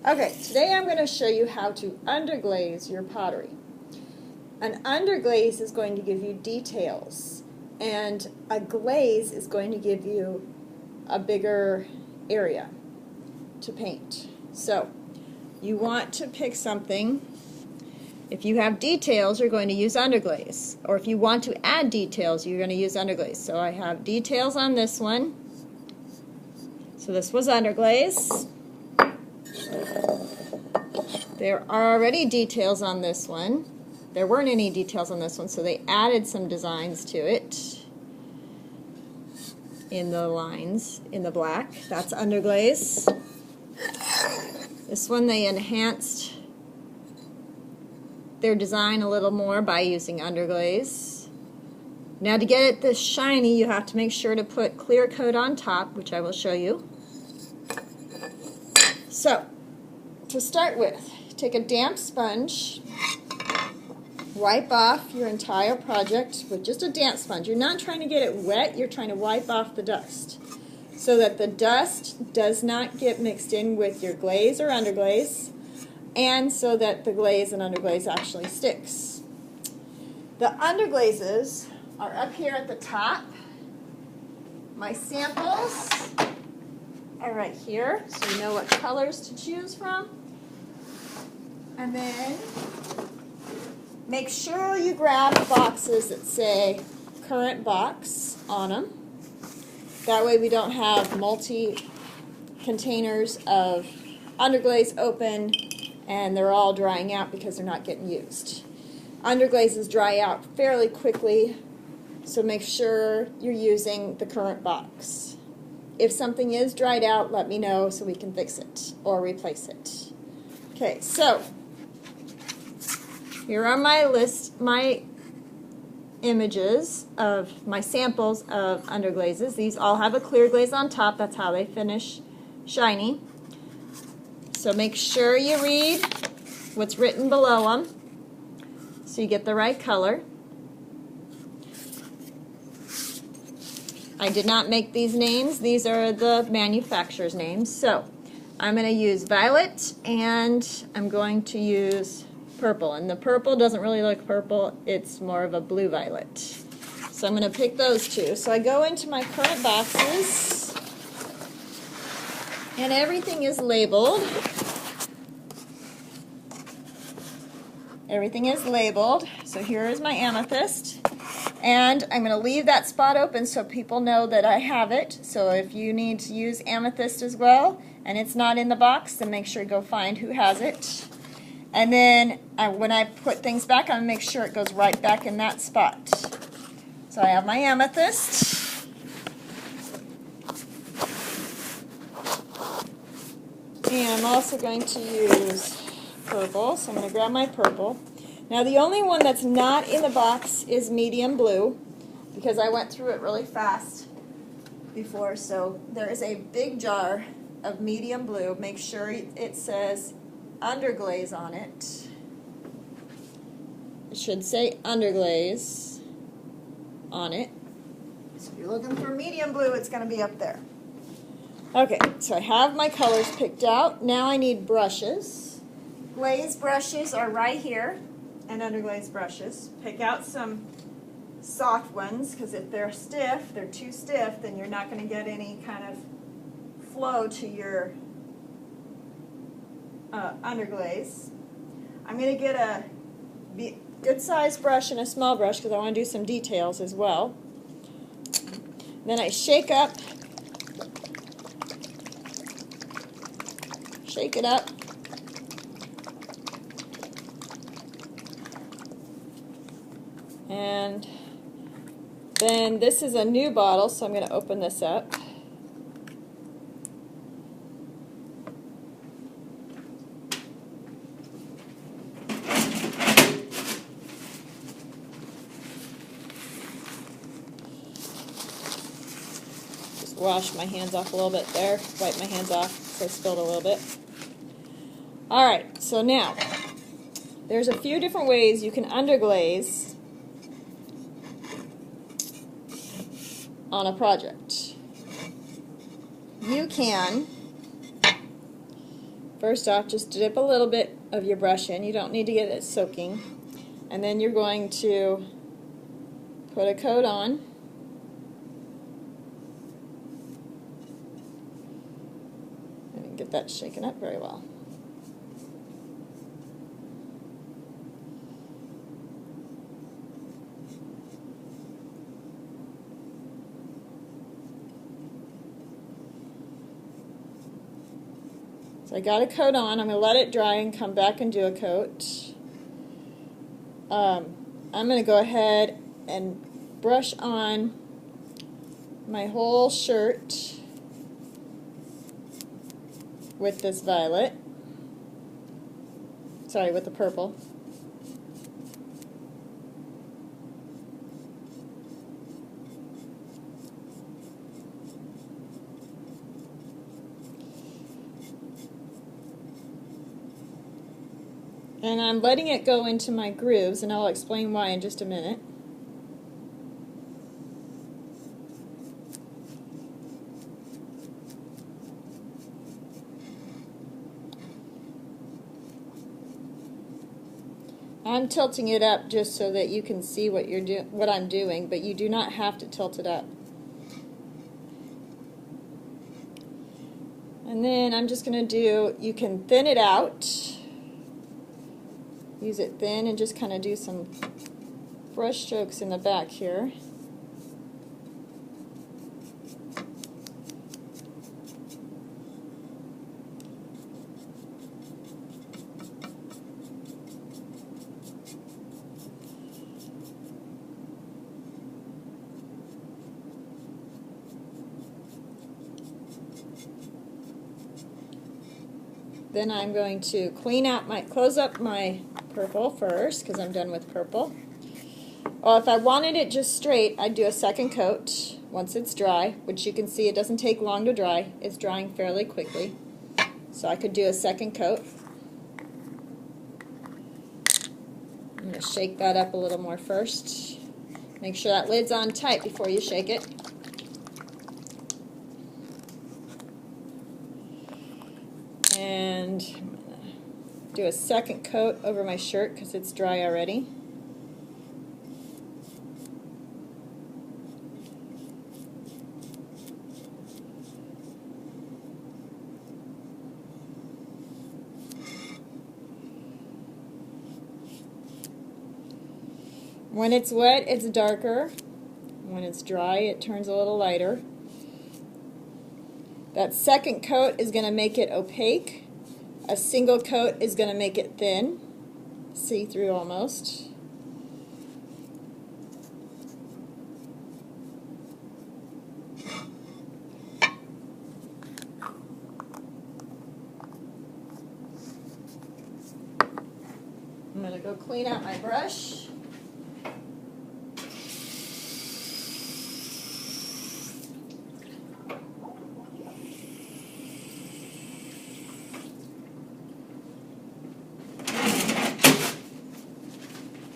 Okay, today I'm going to show you how to underglaze your pottery. An underglaze is going to give you details, and a glaze is going to give you a bigger area to paint. So, you want to pick something. If you have details, you're going to use underglaze. Or if you want to add details, you're going to use underglaze. So I have details on this one. So this was underglaze. There are already details on this one. There weren't any details on this one, so they added some designs to it in the lines, in the black. That's underglaze. This one they enhanced their design a little more by using underglaze. Now to get it this shiny, you have to make sure to put clear coat on top, which I will show you. So, to start with, take a damp sponge, wipe off your entire project with just a damp sponge. You're not trying to get it wet, you're trying to wipe off the dust so that the dust does not get mixed in with your glaze or underglaze, and so that the glaze and underglaze actually sticks. The underglazes are up here at the top. My samples are right here, so you know what colors to choose from. And then make sure you grab boxes that say current box on them. That way we don't have multi-containers of underglaze open and they're all drying out because they're not getting used. Underglazes dry out fairly quickly, so make sure you're using the current box. If something is dried out, let me know so we can fix it or replace it. Okay, so here are my images of my samples of underglazes. These all have a clear glaze on top. That's how they finish shiny. So make sure you read what's written below them so you get the right color. I did not make these names. These are the manufacturer's names. So I'm going to use violet and I'm going to use purple. And the purple doesn't really look purple. It's more of a blue violet. So I'm going to pick those two. So I go into my current boxes and everything is labeled. Everything is labeled. So here is my amethyst. And I'm going to leave that spot open so people know that I have it. So if you need to use amethyst as well and it's not in the box, then make sure to go find who has it. And then when I put things back, I'm going to make sure it goes right back in that spot. So I have my amethyst. And I'm also going to use purple. So I'm going to grab my purple. Now the only one that's not in the box is medium blue because I went through it really fast before. So there is a big jar of medium blue. Make sure it says underglaze on it. It should say underglaze on it. So if you're looking for medium blue, it's going to be up there. Okay, so I have my colors picked out. Now I need brushes. Glaze brushes are right here, and underglaze brushes. Pick out some soft ones, because if they're stiff, they're too stiff, then you're not going to get any kind of flow to your underglaze. I'm going to get a good sized brush and a small brush because I want to do some details as well. Then I shake it up. And then this is a new bottle, so I'm going to open this up. Just wash my hands off a little bit there. Wipe my hands off so I spilled a little bit. Alright, so now there's a few different ways you can underglaze on a project. You can First off, just dip a little bit of your brush in. You don't need to get it soaking. And then you're going to put a coat on. I didn't get that shaken up very well. So I got a coat on. I'm going to let it dry and come back and do a coat. I'm going to go ahead and brush on my whole shirt with this violet. Sorry, with the purple. And I'm letting it go into my grooves, and I'll explain why in just a minute. I'm tilting it up just so that you can see what I'm doing, but you do not have to tilt it up. And then I'm just going to do, you can thin it out. Use it thin and just kind of do some brush strokes in the back here. Then I'm going to close up my purple first, because I'm done with purple. Well, if I wanted it just straight, I'd do a second coat once it's dry, which you can see it doesn't take long to dry. It's drying fairly quickly. So I could do a second coat. I'm going to shake that up a little more first. Make sure that lid's on tight before you shake it. And I'm going to do a second coat over my shirt because it's dry already. When it's wet, it's darker. When it's dry, it turns a little lighter. That second coat is going to make it opaque. A single coat is going to make it thin, see-through almost. I'm going to go clean out my brush.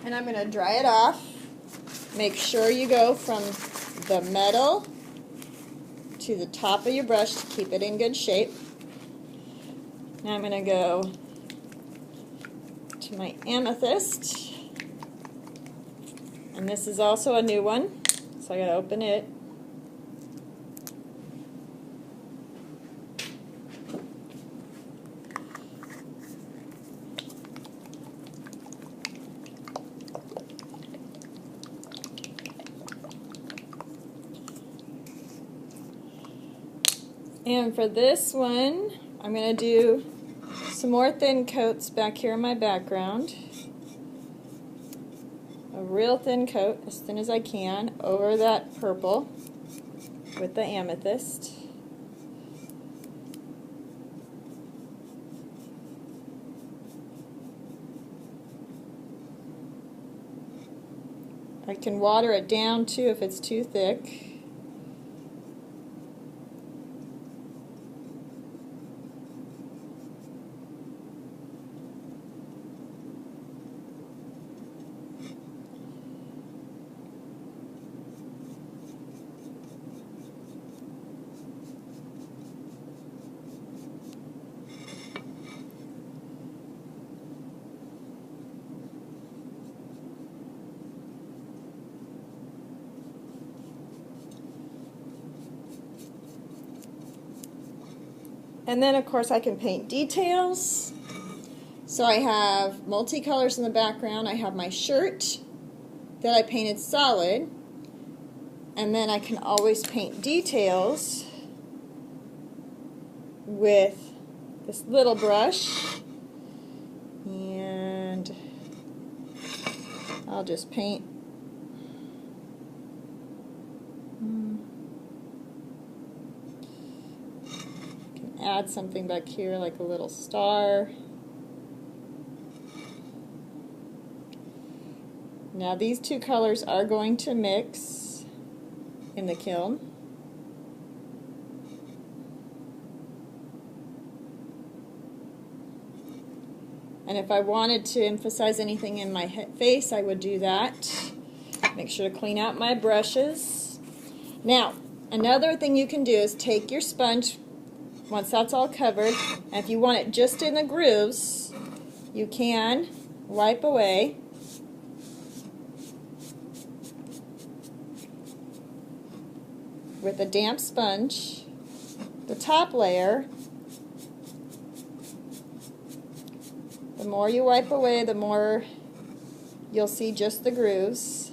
And I'm going to dry it off. Make sure you go from the metal to the top of your brush to keep it in good shape. Now I'm going to go to my amethyst. And this is also a new one, so I got to open it. And for this one, I'm going to do some more thin coats back here in my background. A real thin coat, as thin as I can, over that purple with the amethyst. I can water it down too if it's too thick. And then of course I can paint details. So I have multicolors in the background. I have my shirt that I painted solid. And then I can always paint details with this little brush. And I'll just paint. Can add something back here like a little star. Now these two colors are going to mix in the kiln. And if I wanted to emphasize anything in my face, I would do that. Make sure to clean out my brushes. Now, another thing you can do is take your sponge, once that's all covered, and if you want it just in the grooves, you can wipe away. With a damp sponge, the top layer. The more you wipe away, the more you'll see just the grooves.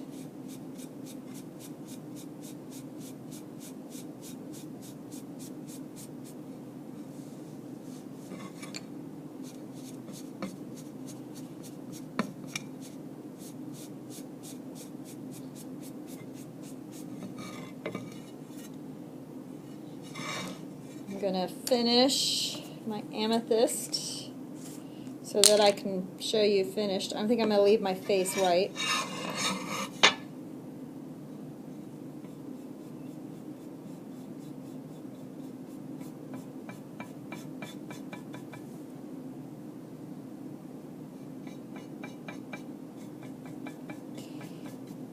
I'm going to finish my amethyst so that I can show you finished. I think I'm going to leave my face white.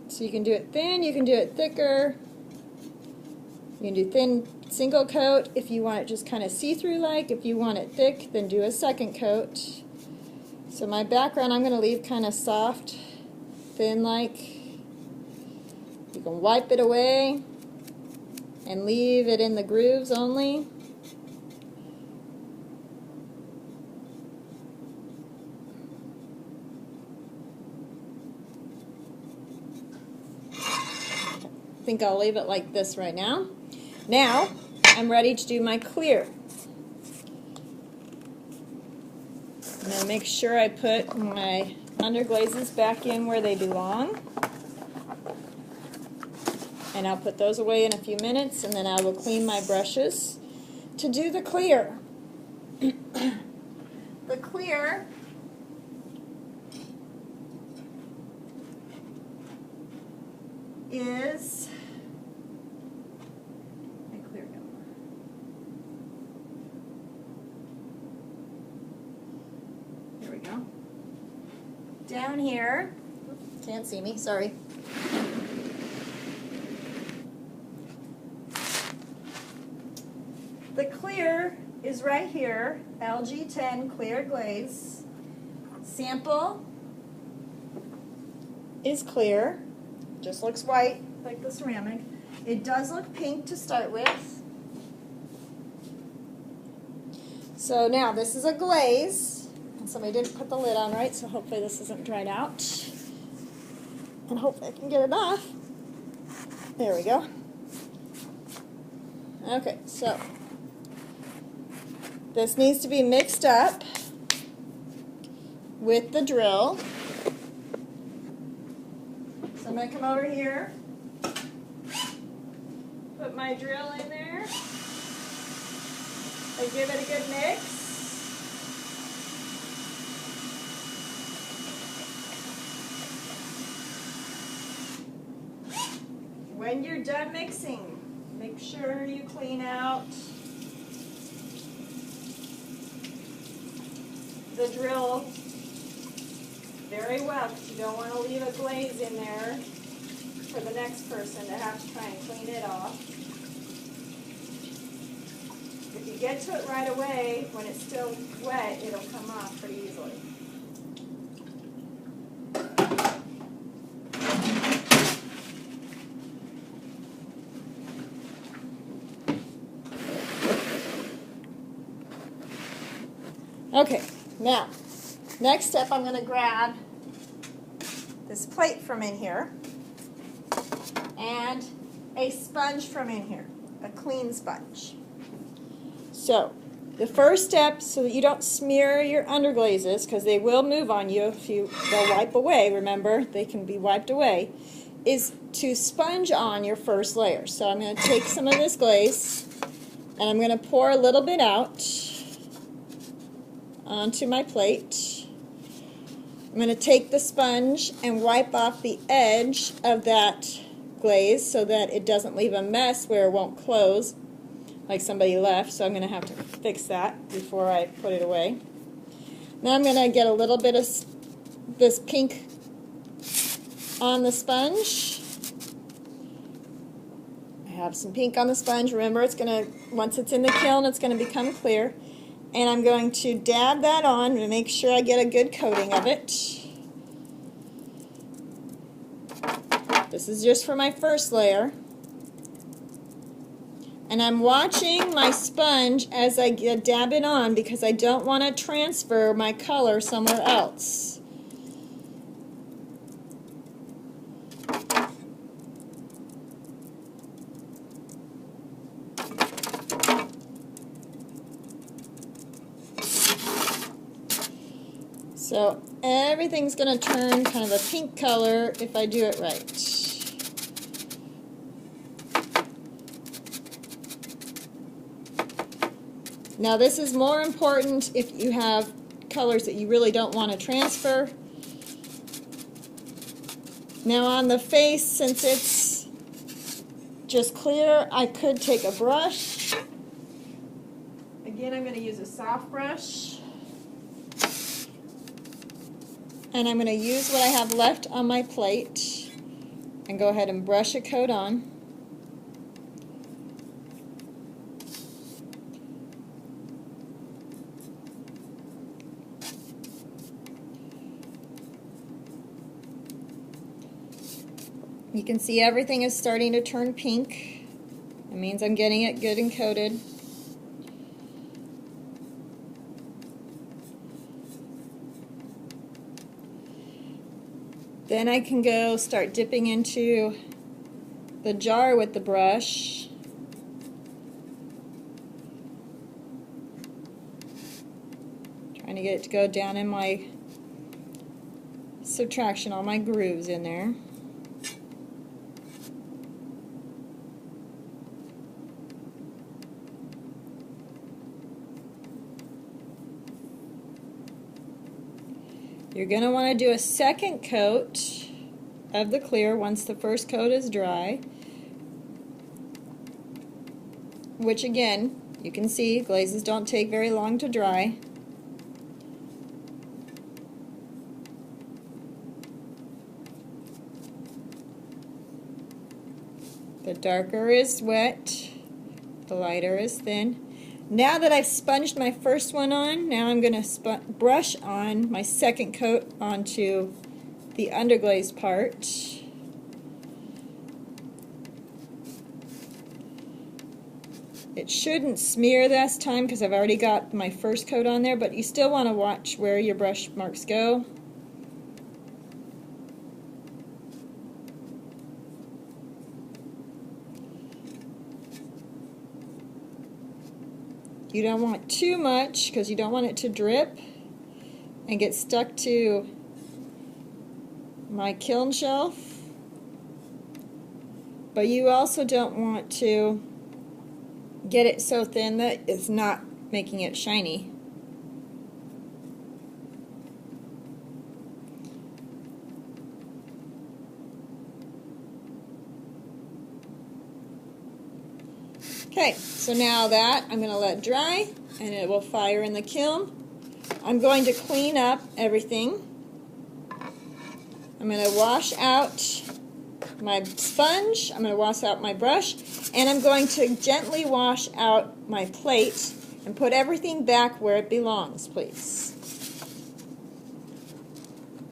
So you can do it thin, you can do it thicker. You can do thin single coat if you want it just kind of see-through like. If you want it thick, then do a second coat. So my background I'm going to leave kind of soft, thin like. You can wipe it away and leave it in the grooves only. I think I'll leave it like this right now. Now, I'm ready to do my clear. I'm going to make sure I put my underglazes back in where they belong. And I'll put those away in a few minutes, and then I will clean my brushes to do the clear. The clear is down here. Can't see me, sorry. The clear is right here, LG10 clear glaze. Sample is clear, just looks white like the ceramic. It does look pink to start with. So now this is a glaze. Somebody didn't put the lid on right, so hopefully this isn't dried out. And hopefully I can get it off. There we go. Okay, so this needs to be mixed up with the drill. So I'm going to come over here, put my drill in there, and give it a good mix. When you're done mixing, make sure you clean out the drill very well, because you don't want to leave a glaze in there for the next person to have to try and clean it off. If you get to it right away, when it's still wet, it'll come off pretty easily. Okay, now, next step I'm going to grab this plate from in here and a sponge from in here, a clean sponge. So, the first step, so that you don't smear your underglazes, because they will move on you if they'll wipe away, remember, they can be wiped away, is to sponge on your first layer. So I'm going to take some of this glaze and I'm going to pour a little bit out onto my plate. I'm going to take the sponge and wipe off the edge of that glaze so that it doesn't leave a mess where it won't close like somebody left, so I'm going to have to fix that before I put it away. Now I'm going to get a little bit of this pink on the sponge. I have some pink on the sponge. Remember, it's going to, once it's in the kiln, it's going to become clear. And I'm going to dab that on to make sure I get a good coating of it. This is just for my first layer. And I'm watching my sponge as I dab it on because I don't want to transfer my color somewhere else. So everything's going to turn kind of a pink color if I do it right. Now this is more important if you have colors that you really don't want to transfer. Now on the face, since it's just clear, I could take a brush. Again, I'm going to use a soft brush. And I'm going to use what I have left on my plate and go ahead and brush a coat on. You can see everything is starting to turn pink. It means I'm getting it good and coated. Then I can go start dipping into the jar with the brush. Trying to get it to go down in my subtraction, all my grooves in there. You're going to want to do a second coat of the clear once the first coat is dry, which again, you can see glazes don't take very long to dry. The darker is wet, the lighter is thin. Now that I've sponged my first one on, now I'm going to brush on my second coat onto the underglazed part. It shouldn't smear this time because I've already got my first coat on there, but you still want to watch where your brush marks go. You don't want too much because you don't want it to drip and get stuck to my kiln shelf. But you also don't want to get it so thin that it's not making it shiny. Okay, so now that I'm going to let dry and it will fire in the kiln. I'm going to clean up everything. I'm going to wash out my sponge, I'm going to wash out my brush, and I'm going to gently wash out my plate and put everything back where it belongs, please.